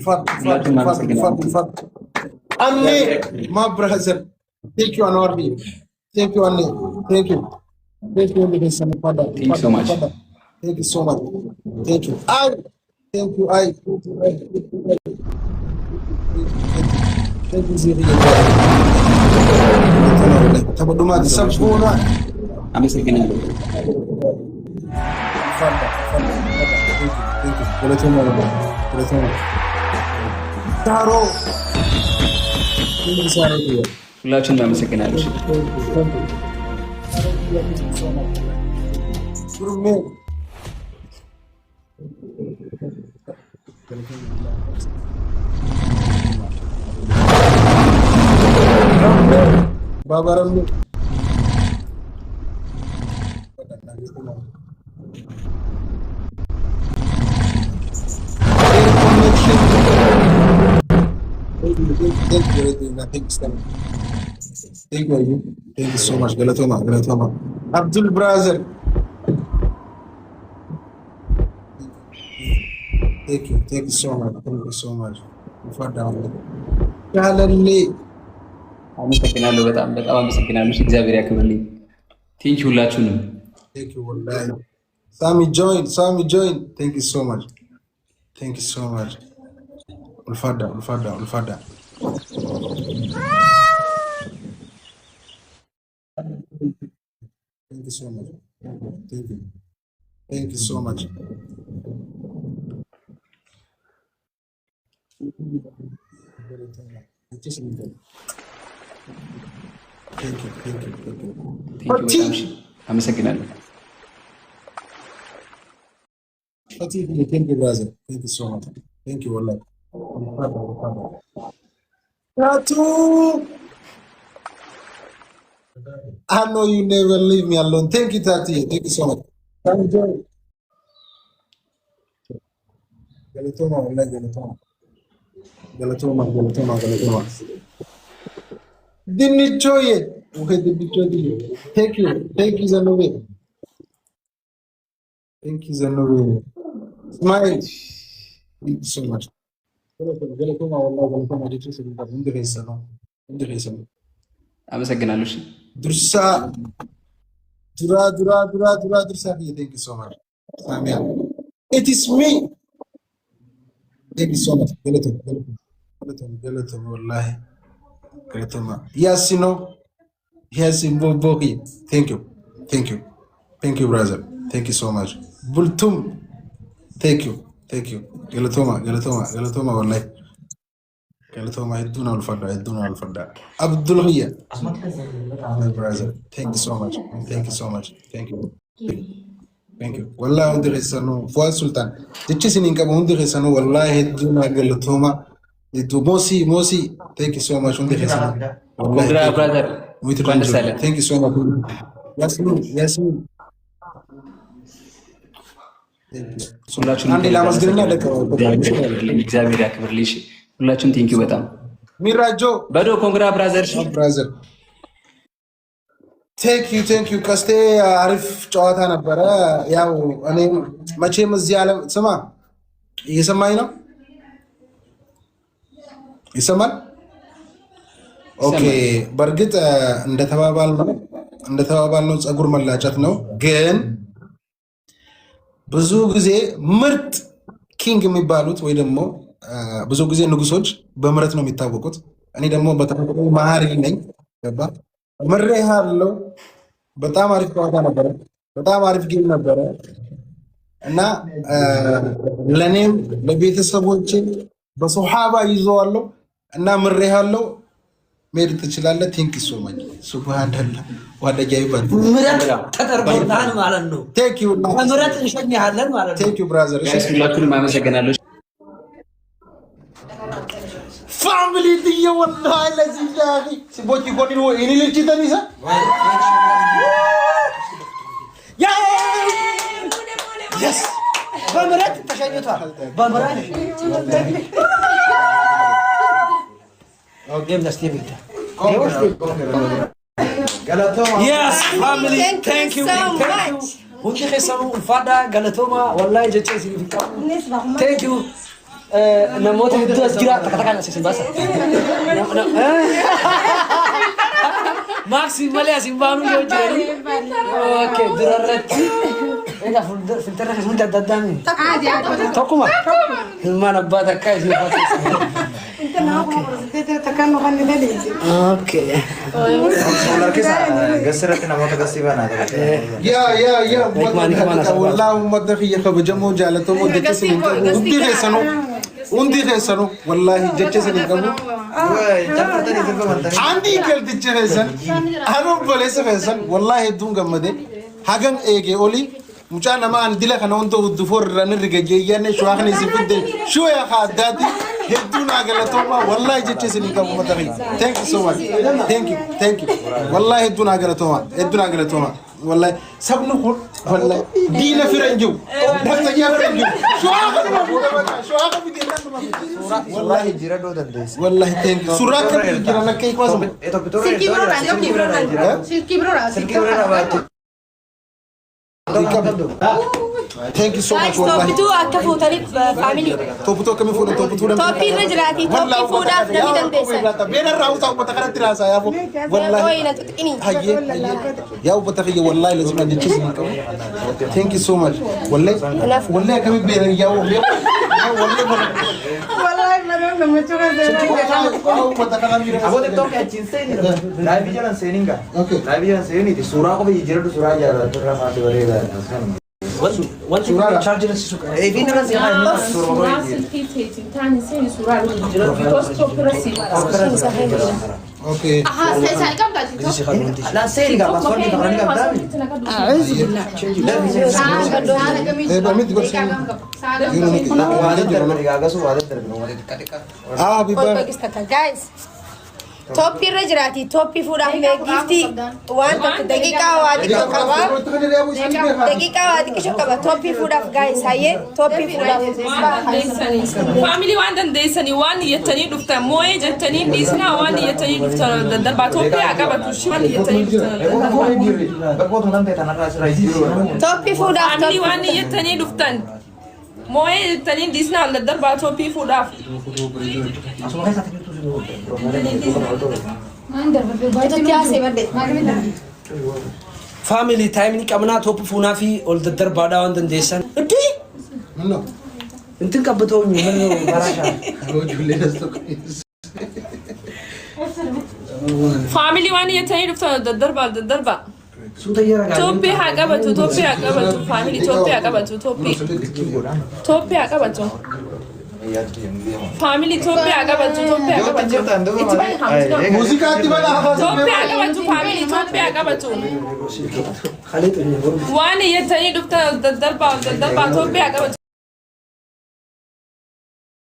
فضل أني ما برهزر thank you Anwar thank you Anni thank you thank you thank you so much thank you so much thank you I thank you I thank you زيري تبدو ما تسبونا አመሰግናለሁ ታሮ ሁላችሁንም አመሰግናለሁ ባባረም Thank you so much. Galatoma. Abdul Brazil. Thank you so much. Thank you so much. አመሰግናለሁ በጣም አመሰግናለሁ እግዚአብሔር ያክብርልኝ ቴንክ ዩ ሁላችሁንም Thank you wallahi Sami join thank you so much ulfada thank you so much thank you so much thank you አመሰግናለሁ thank you brother thank you so much thank you wallahi Tatu I know you never leave me alone thank you Tati thank you so much Galatoma wallahi Galatoma Dinichoye thank you Zanobe smile thank you so much Galatoma wallahi አመሰግናለሁ Dursa Dura thank you so much Samia it is me thank you so much Galatoma wallahi Galatoma Yasin Boboki thank you brother thank you so much Bultum thank you Galatoma wallahi Galatoma Iduna al-Fadda Abdul Hiya my brother thank you so much thank you wallahi undi resano Fuad Sultan tichisi ninka undi resano wallahi Iduna Galatoma Itu Mosi thank you so much undi resano ኮንግራ ብራዘር thank you so much Yasmin ሁላችሁንም እግዚአብሔር ያክብርልኝ ሁላችሁም ቴንክ ዩ በጣም ሚራጆ በዶ ኮንግራ ብራዘር ቴንክ ዩ ቀስቴ አሪፍ ጨዋታ ነበረ ያው እኔ መቼም እዚህ ዓለም ስማ እየሰማኝ ነው ይሰማል ኦኬ በርግጥ እንደተባባልነው ፀጉር መላጨት ነው ግን ብዙ ጊዜ ምርጥ ኪንግ የሚባሉት ወይ ደግሞ ብዙ ጊዜ ንጉሶች በምረት ነው የሚታወቁት እኔ ደግሞ በተፈጥሮ መሀሪ ነኝ ገባ ምሬሃለሁ በጣም አሪፍ ጨዋታ ነበረ በጣም አሪፍ ጌም ነበረ እና ለኔም ለቤተሰቦቼ በሱሐባ ይዘዋለሁ እና ምሬሃለሁ መሄድ ትችላለህ ቴንክ ዩ ሶ ማች ሱብሃንአላህ ወዳጃይ ባል ምረት ተጠርበውታል ማለት ነው ቴንክ ዩ ምረት እንሸኛለን ማለት ነው ቴንክ ዩ ብራዘር ሁላችሁንም አመሰግናለሁ ፋሚሊ ዲየ ወላሂ ለዚህ ያኺ ሲቦቲ ኮኒ ወይ እኔ ልጅ ተኒሳ ያ yes በምረት ተሸኝቷል በምረት ኦኬ ደስቲቪታ Yes, family. Thank you. Hundi khesanu fada galatoma wallahi jeche significa. Thank you. namoota hedduu as jira takka takkaan asiisin baasa. Maaksii malee asiin baanuu yoo jiranii. Okey durarratti. Egaa filterra keessumaa adda addaan. Tokkuma. Ilmaan abbaa takkaa isin fakkii. Okey. Solar keessa gasirratti namoota gasii banaa ta'e. yaa wallaahi uummata kiyya kabajamoo jaalatamoo jecha siniin qabu hundi keessanuu wallaahi jecha siniin qabu. Andi galticha keessan haroon boleessa keessan wallaahi hedduun gammade hagan eegee olii mucaa nama an dila kana wanta uddufoor irraan irra geeyyanne shuwaa kana isin fidde shuwa yaa addaati hedduun agalatooma wallaahi jecha siniin qabu uummata kiyya. Thank you so much. Thank you. Wallaahi hedduun agalatooma. والله سبنا خل والله دينا في رنجو دكتور يا رنجو شو آخر ما في دينا والله جيرا دو دندس والله تانك سورة كم جيرا نكى كواسم سيركي برورا Thank you so much والله. توبتو أكفو تريب فاميلي. توبتو كم يفوت توبتو توبي رجلاتي توبي فودا فنمي دندسة. بين الرأوس أو بتكرر تراسا يا أبو والله. هاي يا أبو بتكرر والله لازم أدي شيء منكم. Thank you so much والله كم بين يا أبو والله ما نعرف شو أبو تكتوك أجنسين لا بيجان سينينغا لا بيجان سيني دي سورة كم بيجرا دو سورة جارا ترى ما تبغى One charger is super. إيه فين الناس يا سورة تاني سين سورة because توبرسي Okay. سأل كم تجي؟ لا سينيغا بس وين تقرأني كم دامي أعوذ بالله. بميت قول شيء. Guys, topi rajrati, topi fuda me gifti, one dakika wadi kaba, dakika wadi kisho kaba, topi fuda guys, haye, topi fuda. family one day sani one yetani dufta moye jetani disna one yetani dufta darba topi agaba tushi one yetani dufta Topi fuda. family one yetani duftan moye yetani disna darba topi fuda Family time ni kamana top funa fi ol dadar bada wan dandesan. Edi? Mana? Intin kabato ni mana barasha. family one yetani dufta darba Sudah ya raga. topi agabatu family topi agabatu topi agabatu family topi agabatu Musika tiba lah. topi agabatu family topi agabatu Khalid ni. one yetani dufta darba topi agabatu